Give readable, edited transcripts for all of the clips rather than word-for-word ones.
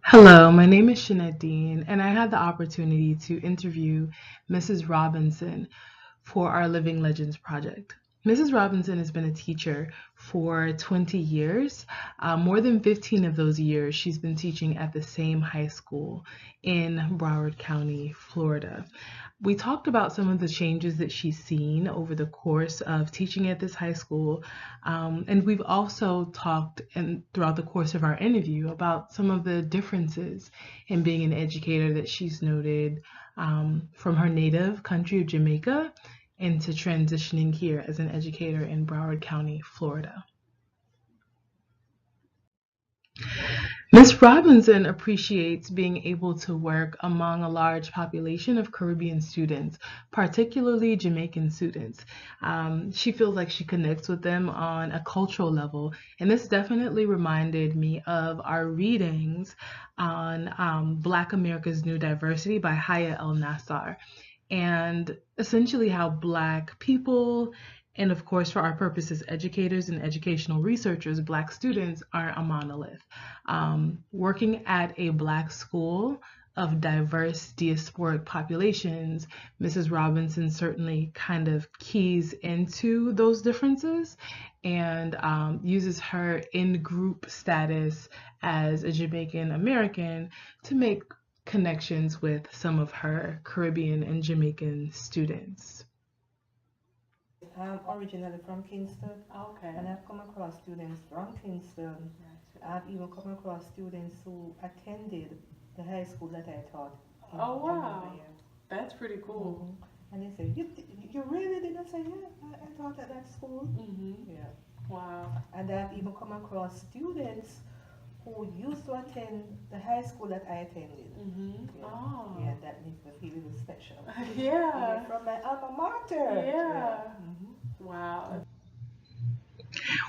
Hello, my name is Dean, and I had the opportunity to interview Mrs. Robinson for our Living Legends project. Mrs. Robinson has been a teacher for 20 years. More than 15 of those years, she's been teaching at the same high school in Broward County, Florida. We talked about some of the changes that she's seen over the course of teaching at this high school. And we've also talked throughout the course of our interview about some of the differences in being an educator that she's noted from her native country of Jamaica into transitioning here as an educator in Broward County, Florida. Miss Robinson appreciates being able to work among a large population of Caribbean students, particularly Jamaican students. She feels like she connects with them on a cultural level, and this definitely reminded me of our readings on Black America's New Diversity by Haya El Nassar, and essentially how Black people, and of course, for our purposes, educators and educational researchers, Black students aren't a monolith. Working at a Black school of diverse diasporic populations, Mrs. Robinson certainly kind of keys into those differences and uses her in-group status as a Jamaican American to make connections with some of her Caribbean and Jamaican students. I'm originally from Kingston, Okay. and I've come across students from Kingston. I've even come across students who attended the high school that I taught in Oh Jamaica. wow, Yeah. that's pretty cool. And they say, you really did? I say, yeah, I taught at that school. Mhm. Yeah. Wow. And I've even come across students who used to attend the high school that I attended. Mhm. Yeah. Oh. Yeah, that makes me feel a little special. Yeah. From my alma mater. Yeah. Mhm. Wow.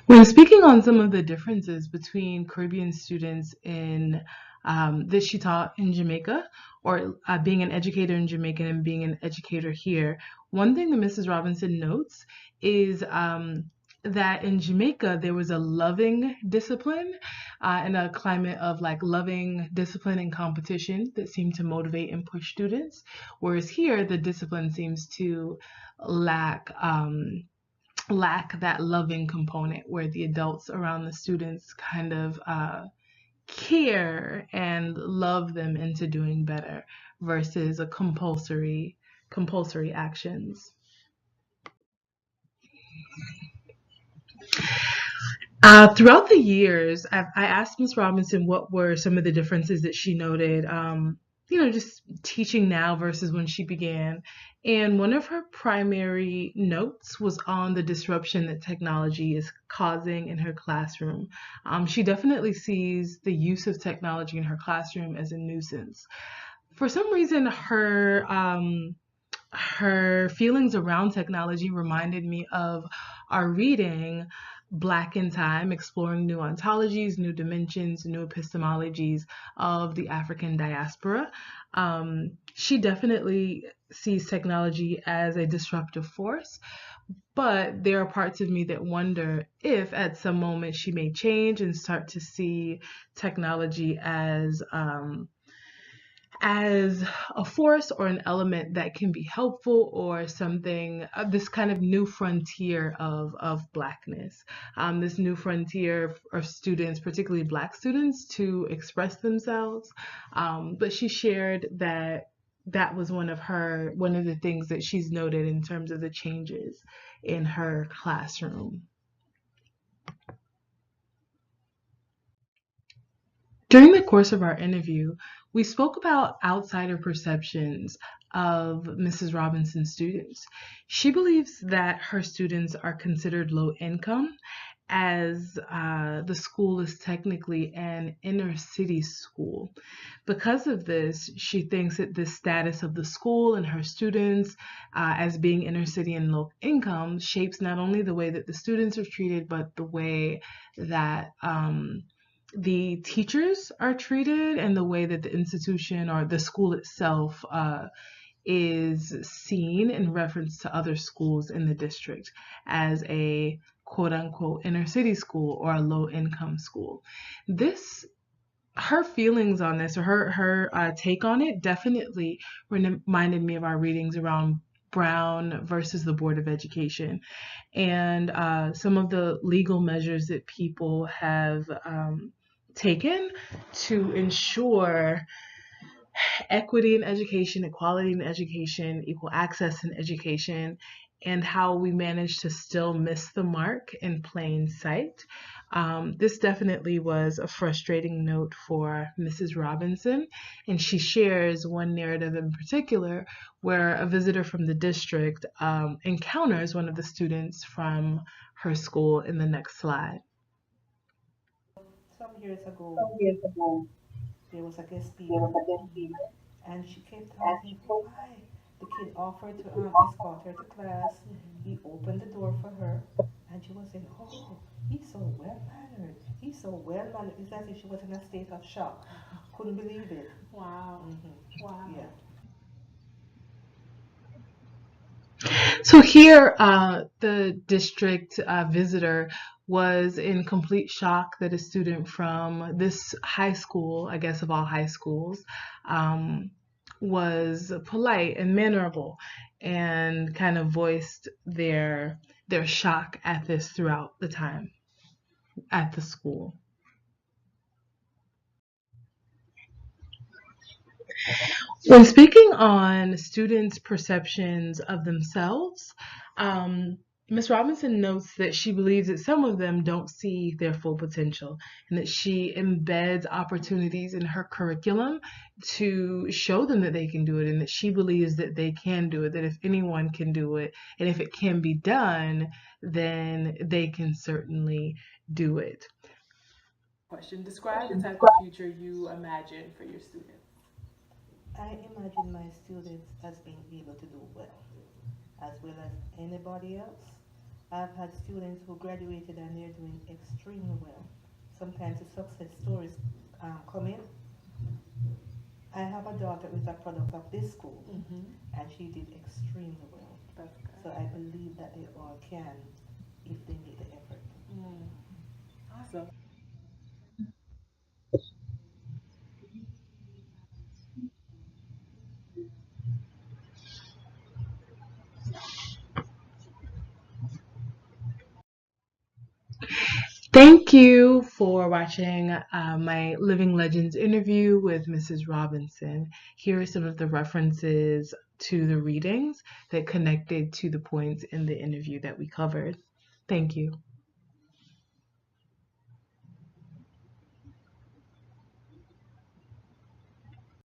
When speaking on some of the differences between Caribbean students in that she taught in Jamaica, or being an educator in Jamaica and being an educator here, one thing that Mrs. Robinson notes is that in Jamaica there was a loving discipline and a climate of like loving discipline and competition that seemed to motivate and push students, whereas here the discipline seems to lack. Lack that loving component where the adults around the students kind of care and love them into doing better versus a compulsory actions. Throughout the years, I asked Miss Robinson what were some of the differences that she noted, just teaching now versus when she began. And one of her primary notes was on the disruption that technology is causing in her classroom. She definitely sees the use of technology in her classroom as a nuisance. For some reason, her feelings around technology reminded me of our reading Black in Time, exploring new ontologies, new dimensions, new epistemologies of the African diaspora. She definitely sees technology as a disruptive force, but there are parts of me that wonder if at some moment she may change and start to see technology as a force or an element that can be helpful or something, this kind of new frontier of Blackness, this new frontier of students, particularly Black students, to express themselves. But she shared that that was one of the things that she's noted in terms of the changes in her classroom. During the course of our interview, we spoke about outsider perceptions of Mrs. Robinson's students. She believes that her students are considered low income as the school is technically an inner city school. Because of this, she thinks that the status of the school and her students as being inner city and low income shapes not only the way that the students are treated, but the way that the teachers are treated and the way that the institution or the school itself is seen in reference to other schools in the district as a quote unquote inner city school or a low income school. This her feelings on this, or her take on it, definitely reminded me of our readings around Brown versus the Board of Education, and some of the legal measures that people have taken to ensure equity in education, equality in education, equal access in education, and how we manage to still miss the mark in plain sight. This definitely was a frustrating note for Mrs. Robinson, and she shares one narrative in particular where a visitor from the district encounters one of the students from her school in the next slide. Some years ago, there was a guest speaker, and she kept asking why. The kid offered to escort her to class. He opened the door for her, and she was saying, "Oh, he's so well mannered. He's so well mannered." It's as if she was in a state of shock. Couldn't believe it. Wow. Wow. Yeah. So here, the district visitor was in complete shock that a student from this high school, I guess of all high schools, was polite and mannerable, and kind of voiced their shock at this throughout the time at the school. When speaking on students' perceptions of themselves, Ms. Robinson notes that she believes that some of them don't see their full potential, and that she embeds opportunities in her curriculum to show them that they can do it, and that she believes that they can do it, that if anyone can do it, and if it can be done, then they can certainly do it. Question. Describe the type of future you imagine for your students. I imagine my students as being able to do as well as anybody else. I've had students who graduated and they're doing extremely well. Sometimes the success stories come in. I have a daughter who's a product of this school, and she did extremely well. That's good. So I believe that they all can if they make the effort. Awesome. Thank you for watching my Living Legends interview with Mrs. Robinson. Here are some of the references to the readings that connected to the points in the interview that we covered. Thank you.